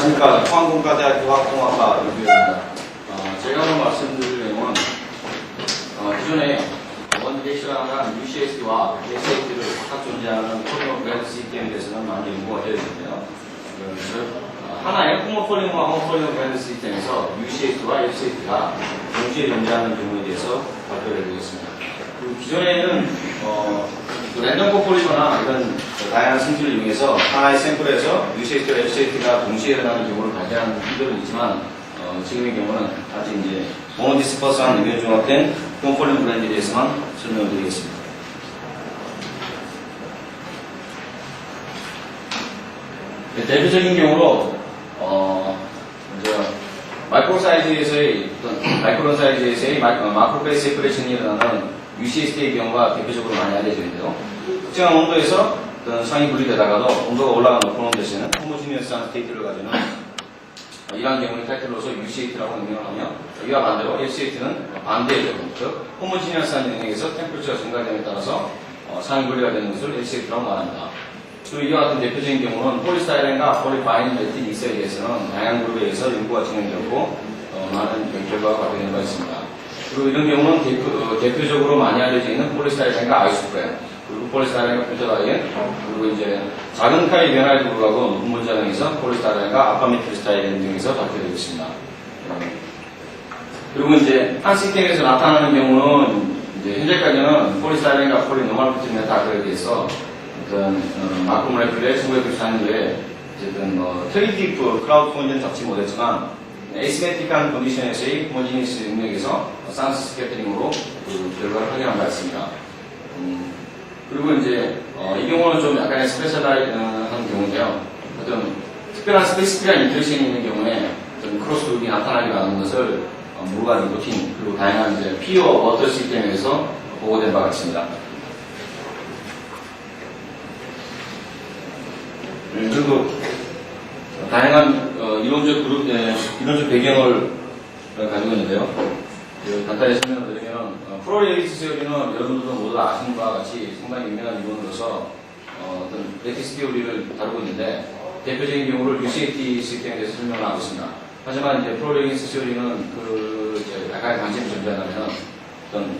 안녕하십니까. 포항공과대학교 화학공학과 유규입니다. 제가 오늘 말씀드릴 내용은 기존에 원기계시라는 UCS와 SAT를 각각 존재하는 폴리머 브랜드 시스템에 대해서는 많이 연구가 되어 있는데요. 하나의 호모폴리머와 호모폴리머 브랜드 시스템에서 UCS와 SAT가 동시에 존재하는 경우에 대해서 발표를 해드리겠습니다. 기존에는 랜덤 코폴리머나 이런 다양한 성질을 이용해서 하나의 샘플에서 UCS와 SAT가 동시에 일어나는 경우를 발견하는 분들은 있지만 지금의 경우는 아직 이제 모노디스퍼스한 의견종합된 호모폴리머 브랜드에 대해서만 설명을 드리겠습니다. 대표적인 경우로 먼저 마이크론 사이즈에서의 마크로페이스 세퍼레이션이 일어나는 UCS의 경우가 대표적으로 많이 알려져 있는데요. 특정한 온도에서 어떤 상이 분리되다가도 온도가 올라가는 높은 온도에서는 호모지니어스한 스테이트를 가지는 이러한 경우의 타이틀로서 UCAT라고 명명을 하며 이와 반대로 SAT는 반대의 경우, 즉 호모지니어스한 영역에서 템퍼처가 증가됨에 따라서 상이 분리가 되는 것을 SAT라고 말합니다. 그리고 이와 같은 대표적인 경우는 폴리스타이렌과 폴리바이닐 멜팅 믹서에 대해서는 다양한 그룹에 의해서 연구가 진행되었고 많은 결과가 발표된 바 있습니다. 그리고 이런 경우는 대표적으로 많이 알려져 있는 폴리스타이렌과 아이소프렌, 그리고 폴리스타이렌과 퓨터다이엔, 그리고 이제 작은 칼의 변화에도 불구하고 높은 분자량에서 폴리스타이렌과 아파메틸스타이렌 등에서 발표되고 있습니다. 그리고 이제 한 시스템에서 나타나는 경우는 이제 현재까지는 폴리스타이렌과 폴리노멀 메탈에 대해서 어떤 마크로모레큘의 1994년도에 어쨌든 트레이티브 크라우드 펀딩은 잡지 못했지만 에이시메틱한 컨디션에서의 호모지니스 능력에서 산스 스캐터링으로 그 결과를 확인한 바 있습니다. 그리고 이제 이 경우는 좀 약간의 스페셜한 경우인데요. 어떤 특별한 스페시픽한 인터랙션이 있는 경우에 어떤 크로스 그룹이 나타나지 않은 것을 무르가 니코틴 그리고 다양한 이제 피어 워터 시스템에서 보고된 바가 있습니다. 그리고 다양한 이론적 배경을 가지고 있는데요. 간단히 설명을 드리면 프로레이스 세어리는 여러분들도 모두 아시는 바와 같이 상당히 유명한 이론으로서 어떤 레티스 티오리를 다루고 있는데 대표적인 경우를 UCAT 시스템에 대해서 설명을 하고 있습니다. 하지만 이제 프로레이스 세어리는 약간의 관심이 존재한다면 어떤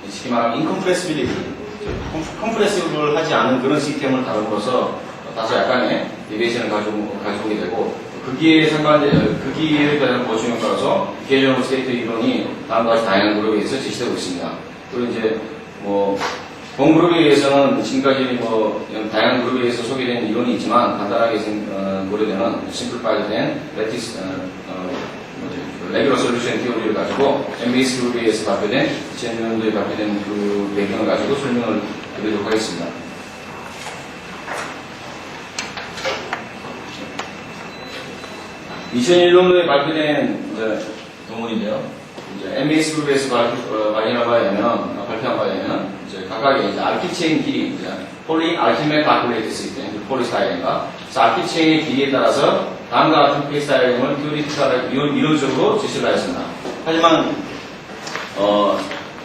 쉽게 말하면 인컴프레시빌리티 컴프레시블을 하지 않은 그런 시스템을 다룸으로써 다소 약간의 데비에이션을 가져오게 되고 거기에 대한 보충 효과로서 기계적으로 스테이트 이론이 다음과 같이 다양한 그룹에 의해서 제시되고 있습니다. 그리고 이제 본 그룹에 의해서는 지금까지 다양한 그룹에 의해서 소개된 이론이 있지만 간단하게 고려되는 심플파이드된 레티스 레귤러 솔루션 티오리를 가지고 MBS 그룹에 의해서 발표된 2000년도에 발표된 그 배경을 가지고 설명을 드리도록 하겠습니다. (2001년도에) 발표된 논문인데요. MBS 그룹에서 발표한 바에 의하면 각각의 알키체인 길이, 폴리 알키메 바클레이트 시스템, 폴리스타이렌과 알키체인의 길이에 따라서 다음과 같은 페이스타이렌을 이론적으로 제시를 하였습니다. 하지만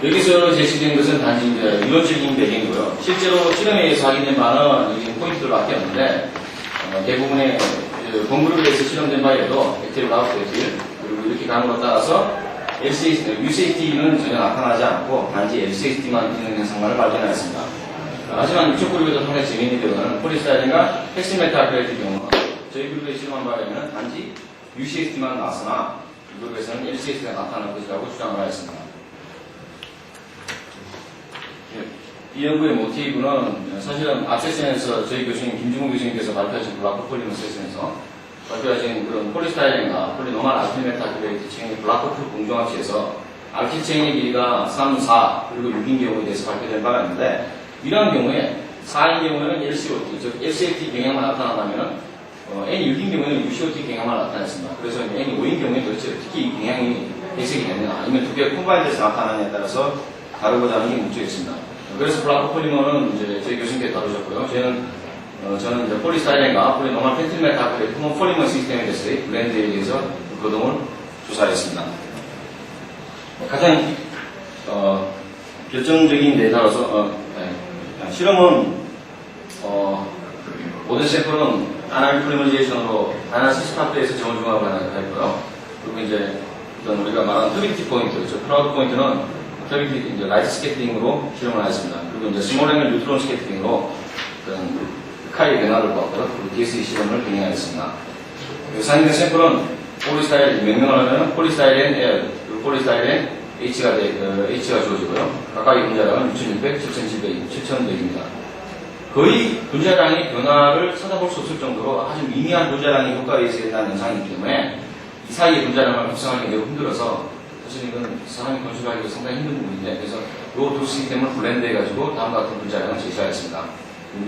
여기서 제시된 것은 단지 이론적인 배경이고요. 실제로 실험에 의해서 확인된 바는 포인트들밖에 없는데 대부분의 본그룹에서 실험된 바에도 에틸, 라우스 에틸, 그리고 이렇게 가는 것에 따라서 UCAT는 전혀 나타나지 않고 단지 LCAT만 있는 현상만을 발견하였습니다. 하지만 이쪽 그룹에도 상당히 재미있는 경우는 폴리스타이렌과 헥시메탈크레이트 경우는 저희 그룹에 실험한 바에는 단지 UCAT만 나왔으나 이 그룹에서는 LCAT가 나타날 것이라고 주장을 하였습니다. 이 연구의 모티브는 사실은 앞 세션에서 저희 교수님 김중훈 교수님께서 발표하신 블락호폴리머 세션에서 발표하신 그런 폴리스타이렌과 폴리노멀 알키메탈크레이트 체인의 블락호폴 공정합체에서 알키체인의 길이가 3, 4 그리고 6인 경우에 대해서 발표된 바가 있는데 이러한 경우에 4인 경우에는 LCOT, 즉 LCAT 경향만 나타난다면 N이 6인 경우에는 UCOT 경향만 나타났습니다. 그래서 N이 5인 경우에 도대체 어떻게 이 경향이 해석이 되느냐 아니면 두 개가 콤바인돼서 나타나느냐에 따라서 다루고자 하는 게 목적이었습니다. 그래서 블락호폴리머는 이제 저희 교수님께 다루셨고요. 저는 이제 폴리스타이렌과 폴리노멀 펜틸메탈크레이트 호모폴리머 시스템에 대해서의 블렌드에 대해서 그동을 조사했습니다. 가장 결정적인 데이터로서 실험은 모든 샘플은 다이나믹 포리머리제이션으로 다양한 시스템에서 정원 중합을 하였고요. 그리고 이제 어떤 우리가 말하는 터비리티 포인트, 그렇죠. 크라우드 포인트는 터비리티 이제 라이트 스캐터링으로 실험을 하였습니다. 그리고 이제 스몰 앵글 뉴트론 스캐터링으로 어떤 카이 변화를 보았고요. 그리고 DSE 실험을 병행하였습니다. 사용된 샘플은 폴리스타일 명명을 하면 폴리스타일엔 L, 그리고 폴리스타일엔 H가 주어지고요. 각각의 분자량은 6,600, 7,700, 7,100입니다. 거의 분자량의 변화를 찾아볼 수 없을 정도로 아주 미미한 분자량이 효과에 있다는 현상이기 때문에 이 사이의 분자량을 합성하기 매우 힘들어서 사실 이건 사람이 건축하기가 상당히 힘든 부분인데, 그래서 이 두 시스템을 블렌드해가지고 다음과 같은 분자량을 제시하였습니다.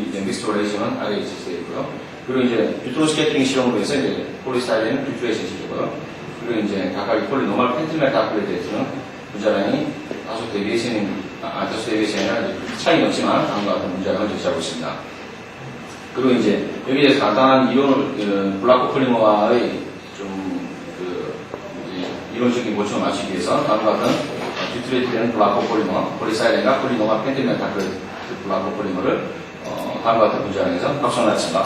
이제 믹스드 레이션은 아래에 제시되어 있고요. 그리고 이제 뉴트론 스캐터링 실험으로 해서 이제 폴리스타일은 필트레이션 시키고요. 그리고 이제 각각의 폴리노멀 펜틀메탈 아플레이트에서는 분자량이 다소 데비에이션이 아니라 차이는 없지만 다음과 같은 분자량을 제시하고 있습니다. 그리고 이제 여기에 대해서 간단한 이론을 블라코 폴리머와의 이론적인 보충을 맞추기 위해서 다음과 같은 뷰트레이트된 블라코 폴리머, 폴리사이렌과 폴리노멀 펜틀메탈 블라코 폴리머를 다음과 같은 분자량에서 합성을 했습니다.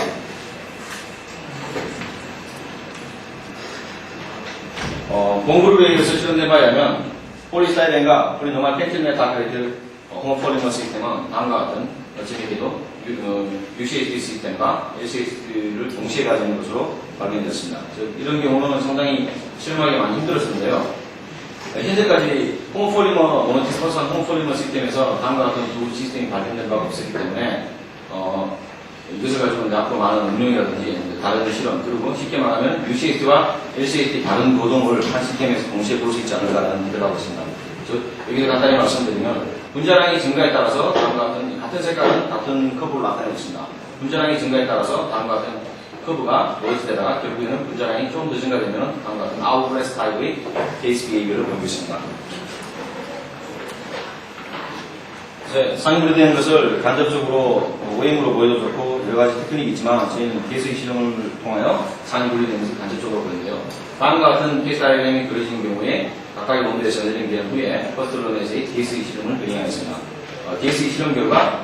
공그룹에 의해서 실현된 바에 의하면 폴리스타이렌과 폴리노멀 펜틀메탈 호모폴리머 시스템은 다음과 같은 재미있게도 UCSD 시스템과 LCSD를 동시에 가지는 것으로 발견됐습니다. 이런 경우는 상당히 실험하기 많이 힘들었는데요. 현재까지 호모폴리머, 모노디스퍼스한 호모폴리머 시스템에서 다음과 같은 두 시스템이 발견된 바가 없었기 때문에 이것을 가지고 앞으로 많은 응용이라든지 다른 실험, 그리고 쉽게 말하면 UCSD와 LCSD 다른 노동을 한 시스템에서 동시에 볼 수 있지 않을까라는 기대를 하고 있습니다. 여기서 간단히 말씀드리면 분자량의 증가에 따라서 다음과 같은 색깔은 같은 커브로 나타내고 있습니다. 분자량의 증가에 따라서 다음과 같은 커브가 로이스되다가 결국에는 분자량이 좀 더 증가되면 다음과 같은 아웃브레스 타입의 케이스 비헤이비어를 보이고 있습니다. 상위 분리되는 것을 간접적으로 OM으로 보여도 좋고 여러 가지 테크닉이 있지만 저희는 DSE 실험을 통하여 상위 분리되는 것을 간접적으로 보이는데요. 다음과 같은 케이스 다이어그램이 그려진 경우에 각각의 놈들에서 연결된 후에 퍼스트 런에서의 DSE 실험을 병행하였습니다. DSE 실험 결과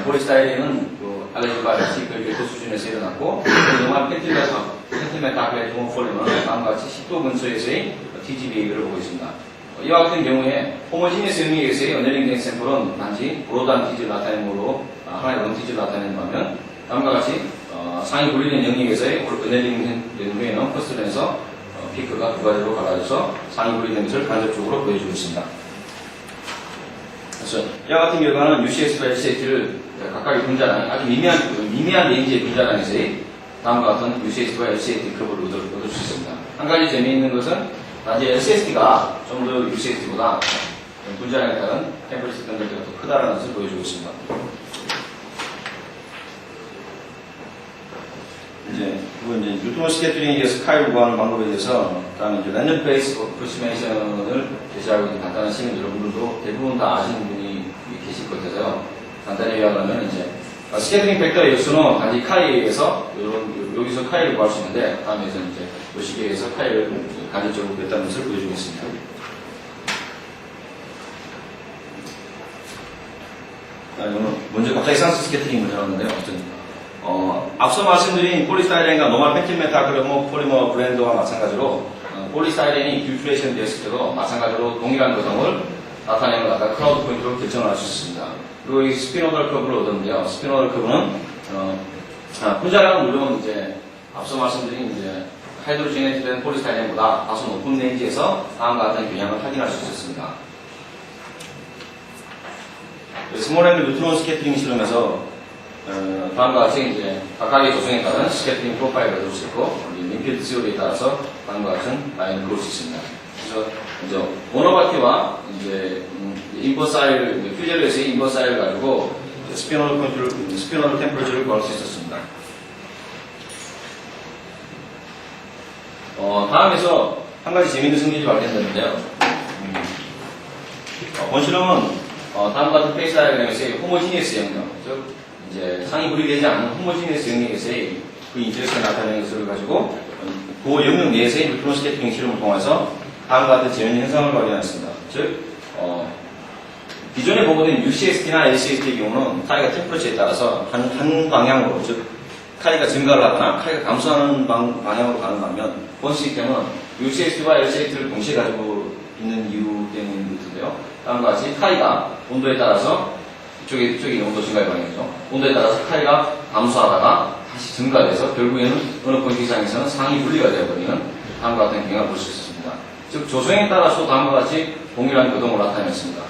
폴리스타이렌은 알레르기가 벨트 수준에서 일어났고 그동안 펜틀메탈 호모폴리머는 다음과 같이 10도 근처에서의 TGBA를 보고 있습니다. 이와 같은 경우에 호모지니어스 영역에서의 언저링된 샘플은 단지 브로드한 티지를 나타내는 걸로 하나의 런티지를 나타내는 반면 다음과 같이 상위 분리된 영역에서의 언저링된 후에는 퍼스트런에서 피크가 두 가지로 갈라져서 상위 분리된 것을 간접적으로 보여주고 있습니다. 그래서 이와 같은 결과는 UCS와 LCS를 각각의 분자량, 아주 미미한 레인지의 분자량에서의 다음과 같은 UCS와 LCSD 컵을 얻을 수 있습니다. 한 가지 재미있는 것은 단지 LCSD가 좀 더 UCSD보다 분자량에 따른 템퍼리처 변동대가 더 크다는 것을 보여주고 있습니다. 그리고 이제 뉴트론 스캐터링에 의해서 카이를 구하는 방법에 대해서 다음에 이제 랜덤 베이스 어프로시메이션을 제시하고 있는 간단한 시는 여러분들도 대부분 다 아시는 분이 계실 것 같아서요. 간단히 요약하면 이제 스캐터링 벡터의 역수는 단지 카이에 의해서 여기서 카이를 구할 수 있는데 다음에서 이제 이 시계에서 카이를 간접적으로 구했다는 것을 보여주겠습니다. 먼저 갑자기 산스 스캐터링 먼저 나왔는데요. 앞서 말씀드린 폴리스타이렌과 노멀 펜틸메탈 호모폴리머 브랜드와 마찬가지로 폴리스타이렌이 뷰트레이션 되었을 때도 마찬가지로 동일한 거동을 나타내는 것 같다 크라우드 포인트로 결정을 할 수 있습니다. 그리고 이 스피노달 커브를 얻었는데요. 스피노달 커브는 분자량은 물론 이제 앞서 말씀드린 이제 하이드로지네이트된 폴리스타이렌보다 다소 높은 레인지에서 다음과 같은 균형을 확인할 수 있었습니다. 스몰 앵글 뉴트론 스캐터링 실험에서 다음과 같이 이제 각각의 조성에 따른 스캐터링 프로파일을 얻을 수 있고 인필드 시오리에 따라서 다음과 같은 라인을 그을 수 있습니다. 그래서 이제 모노바티와 이제 인버사일 퓨젤에서의 인버사일을 가지고 스피너럴 템퍼리처를 구할 수 있었습니다. 다음에서 한 가지 재미있는 성질이 발견됐는데요. 본 실험은 다음과 같은 페이스 다이어그램에서의 호모지니어스 영역, 즉 이제 상이 분리되지 않는 호모지니어스 영역에서의 그 인터랙션을 나타내는 것을 가지고 그 영역 내에서의 뉴트론 스캐터링 실험을 통해서 다음과 같은 재미있는 현상을 발견했습니다. 즉 기존에 보고된 UCST나 LCST의 경우는 카이가 템퍼러처에 따라서 한 방향으로, 즉 카이가 증가를 하거나 카이가 감소하는 방향으로 가는 반면 본 시스템은 UCST와 LCST를 동시에 가지고 있는 이유 때문인 것 같은데요. 다음과 같이 카이가 온도에 따라서 이쪽이 온도 증가의 방향이죠. 온도에 따라서 카이가 감소하다가 다시 증가돼서 결국에는 어느 포인트 이상에서는 상위 분리가 되어버리는 다음과 같은 경향을 볼 수 있었습니다. 즉 조성에 따라서 다음과 같이 동일한 교동을 나타냈습니다.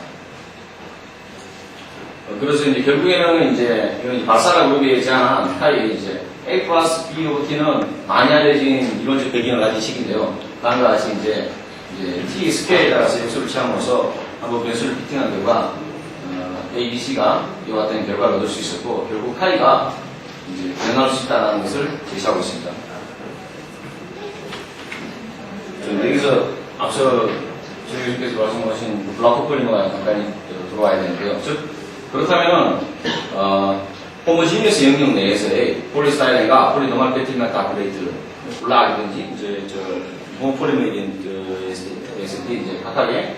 그래서 이제 결국에는 이제 발사가 그룹에 제한한 카이 이제 A 플러스 B over T는 많이 알려진 이론적 배경을 가진 식인데요. 다음과 같이 이제 T 스퀘어에 따라서 역수를 취함으로써 한번 변수를 피팅한 결과 A, B, C가 이와 같은 결과를 얻을 수 있었고 결국 카이가 이제 변할 수 있다는 것을 제시하고 있습니다. 여기서 앞서 조 교수께서 말씀하신 블라크 폴리머가 간단히 들어와야 되는데요. 즉 그렇다면 호모지니어스 영역 내에서의 폴리스타이렌과 폴리노멀 배틀면 다블레이트 올라가든지 이제 호모폴리머에 이제 각각의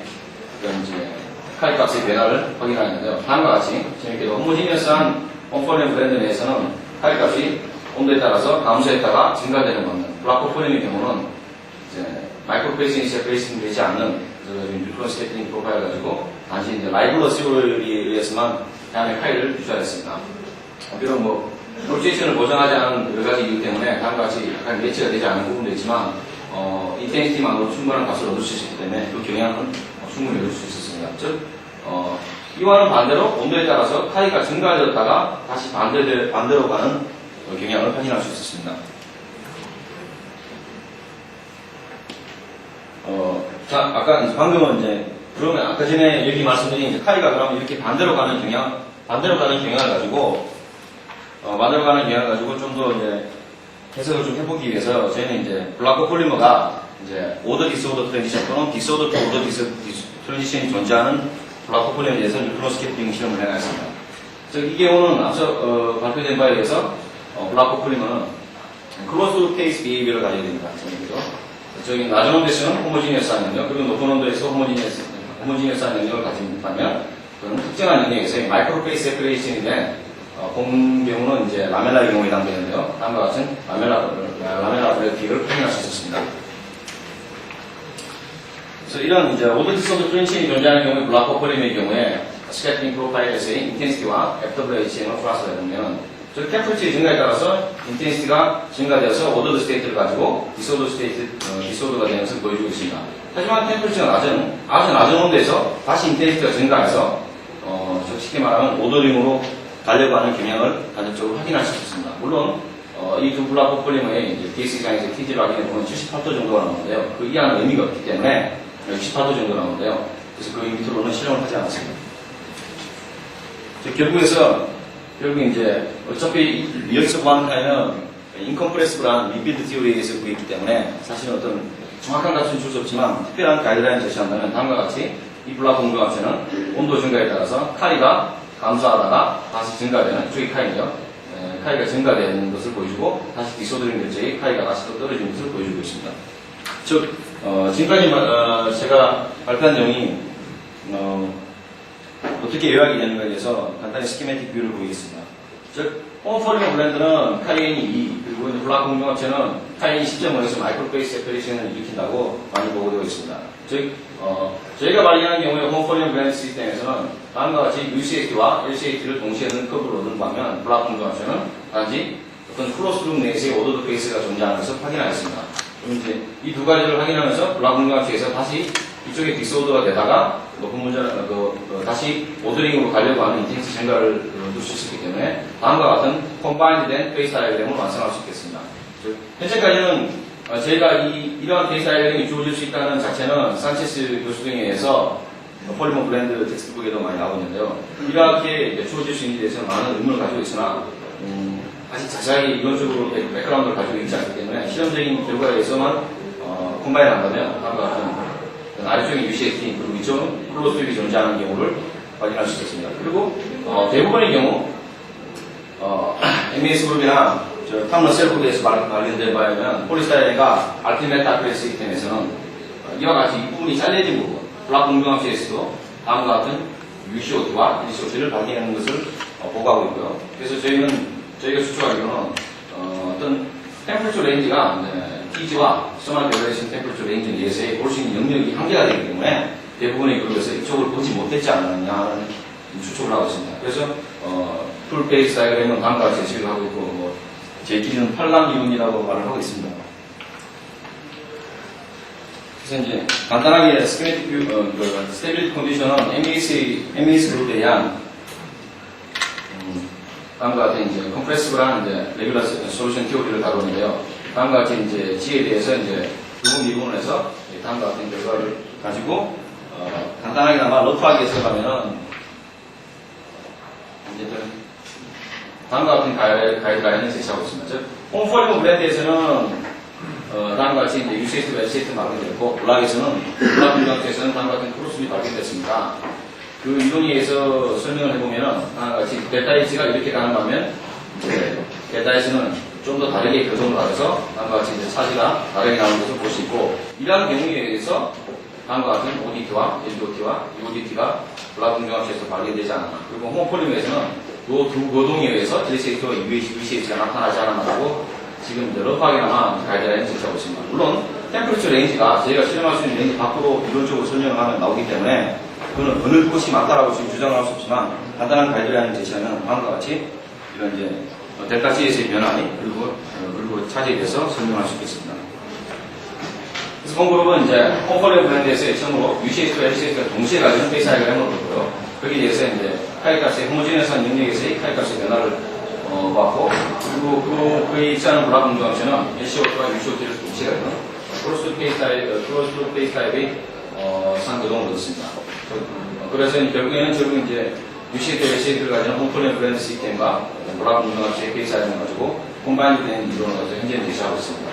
그런 이제 카이 값의 변화를 확인하는데요. 다음과 같이 재밌게도 호모지니어스한 홈폴리머 브랜드 내에서는 카이 값이 온도에 따라서 감소했다가 증가되는 반면 블라크 폴리머의 경우는 이제 마이크로페이싱이 베이싱 되지 않는 뉴트론 스태핑 프로파일 가지고 단지 이제 라이브러 시로에 의해서만 다음에 카이를 유지하였습니다. 비록 뭐 프로젝션을 보장하지 않은 여러 가지 이유 때문에 다음과 같이 약간 매치가 되지 않은 부분도 있지만 인텐시티만으로 충분한 값을 얻을 수 있었기 때문에 그 경향은 충분히 얻을 수 있었습니다. 즉 이와는 반대로 온도에 따라서 카이가 증가되었다가 다시 반대로 가는 경향을 확인할 수 있었습니다. 자, 아까 방금은 이제 그러면 아까 전에 여기 말씀드린 이제 카이가 그러면 이렇게 반대로 가는 경향을 가지고 좀 더 이제 해석을 좀 해보기 위해서 저희는 이제 블라크 폴리머가 이제 오더 디스오더 트랜지션 또는 디스오더 투 오더 트랜지션이 존재하는 블라크 폴리머에 대해서 뉴트론 스캐핑 실험을 해놨습니다. 즉 이 경우는 앞서 발표된 바에 의해서 블라크 폴리머는 클로즈 케이스 비헤이비어를 가져야 됩니다. 저기 낮은 온도에서는 호모지니어스한 영역, 그리고 높은 온도에서 호모지니어스한 영역을 가진다면 그런 특정한 영역에서의 마이크로페이스 세퍼레이션인데 본 경우는 이제 라멜라의 경우에 해당되는데요. 다음과 같은 라멜라 브레이크를 확인할 수 있었습니다. 그래서 이런 이제 오더 디스오더 트랜지션이 존재하는 경우에 블라크 폴리머의 경우에 스캐핑 프로파일에서의 인텐시티와 FWHM을 플러스가 되면 즉 템퍼처의 증가에 따라서 인텐시티가 증가되어서 오더드 스테이트를 가지고 디스오더가 되는 것을 보여주고 있습니다. 하지만 템퍼처가 아주 낮은 온도에서 다시 인텐시티가 증가해서 쉽게 말하면 오더링으로 가려고 하는 경향을 간접적으로 확인할 수 있습니다. 물론 이 두 블라크 폴리머의 DS장에서 TG를 확인해보면 78도 정도가 나오는데요. 그 이하는 의미가 없기 때문에 68도 정도 나오는데요. 그래서 그 밑으로는 실험을 하지 않았습니다. 결국 이제 어차피 여기서 구하는 카이는 인컴프레스블한 리피드 티오리에 의해서 구했기 때문에 사실은 어떤 정확한 값은 줄 수 없지만 특별한 가이드라인을 제시한다면 다음과 같이 이 블라크 온도 값에는 온도 증가에 따라서 카이가 감소하다가 다시 증가되는 이쪽이 카이죠. 카이가 증가되는 것을 보여주고 다시 디소더링 결제의 카이가 다시 또 떨어지는 것을 보여주고 있습니다. 즉 지금까지 제가 발표한 내용이 어떻게 요약이 되는가에 대해서 간단히 스키매틱 뷰를 보이겠습니다. 즉, 홈폴리머 블렌드는 카이엔이 2, 그리고 블라크 공정합체는 카이엔이 10.5에서 마이크로페이스 세퍼레이션을 일으킨다고 많이 보고되어 있습니다. 즉, 저희가 발견한 경우에 홈폴리머 블렌드 시스템에서는 다음과 같이 UCST와 LCST를 동시에 넣는 커브를 얻는 반면 블라크 공정합체는 단지 어떤 클로스룸 내에서의 오더드 페이스가 존재하는 것을 확인하였습니다. 그럼 이제 이 두 가지를 확인하면서 블라크 공정합체에서 다시 이쪽에 디스오더가 되다가 높은 문제는 다시 오더링으로 가려고 하는 인텐시 증가를 얻을 수 있었기 때문에 다음과 같은 컴바인드된 페이스 다이어그램을 완성할 수 있겠습니다. 현재까지는 저희가 이러한 페이스 다이어그램이 주어질 수 있다는 자체는 산체스 교수 등에 의해서 폴리머 블렌드 텍스트북에도 많이 나오고 있는데요. 이렇게 주어질 수 있는 데 대해서 많은 의문을 가지고 있으나 아직 자세하게 이론적으로 백그라운드를 가지고 있지 않기 때문에 실험적인 결과에 의해서만 컴바인 한다면 다음과 같은 아래쪽에 UCST 그리고 이쪽은 클로스트립이 존재하는 경우를 확인할 수 있습니다. 그리고 대부분의 경우 MES 그룹이나 탐러셀 그룹에서 발견된 바에는 폴리스타이렌과 알티메타 프레스 시스템에서는 이와 같이 이 부분이 잘려진 부분 블라크 공정합체에서도 다음과 같은 UCOT와 LCOT를 발견하는 것을 보고하고 있고요. 그래서 저희가 추측하기로는 어떤 템퍼처 레인지가 TG와 소말 베러레이션 템퍼처 레인지 내에서의 볼 수 있는 영역이 한계가 되기 때문에 대부분의 그룹에서 이쪽을 보지 못했지 않느냐는 추측을 하고 있습니다. 그래서 풀 베이스 다이어그램은 다음과 같이 제시를 하고 있고 제 기준은 팔람 이론이라고 말을 하고 있습니다. 그래서 이제 간단하게 스케메틱 뷰, 스테빌리티 컨디션은 MES 그룹에 대한 다음과 같은 이제 컴프레시브라는 이제 레귤러 솔루션 티오리를 다루는데요. 다음과 같이 이제 G에 대해서 이제 두분 미분을 해서 다음과 같은 결과를 가지고 간단하게나마 러프하게 해석하면은 어쨌든 다음과 같은 가이드라인을 제시하고 있습니다. 즉, 홈폴리머 블렌드에서는 다음과 같이 이제 UCS와 LCS 발견됐고, 블락에서는, 블락 분광체에서는 다음과 같은 크로스비 발견됐습니다. 그 이론에 의해서 설명을 해보면은, 다음과 같이 델타 H가 이렇게 가는 반면, 델타 H는 좀 더 다르게 교정을 하여서, 다음과 같이 이제 차지가 다르게 나오는 것을 볼 수 있고, 이러한 경우에 의해서, 다음과 같은 ODT와 LDOT와 EODT가 블락 분광체에서 발견되지 않았나. 그리고 홈폴리머에서는 이 두 거동에 의해서 LCS와 UCS가 나타나지 않았나고 지금 이제 러프하게나마 가이드라인을 제시하고 있습니다. 물론 템퍼처 레인지가 저희가 실험할 수 있는 레인지 밖으로 이론적으로 설명을 하면 나오기 때문에 그거는 어느 것이 맞다라고 지금 주장을 할 수 없지만 간단한 가이드라인을 제시하면 다음과 같이 이런 이제 델타 G에서의 변화니 그리고 차지에 대해서 설명할 수 있겠습니다. 그래서 홈그룹은 이제 홈폴리머 블렌드에서의 처음으로 UCS와 LCS가 동시에 가지는 페이스 다이어그램을 보고요. 거기에 대해서 이제 카이값의 호모지니어스한 영역에서의 카이값의 변화를 봤고, 그리고 그에 있지 않은 블락 분광체는 LCOT와 UCOT를 동시에 가지는 크로스 페이스 타입의 상교동을 얻었습니다. 그래서 결국에는 이제 UCOT, LCOT를 가지는 홈폴리머 블렌드 시스템과 블락 분광체의 페이스 다이어그램을 가지고 콤바인드 된 이론을 가지고 현재는 제시하고 있습니다.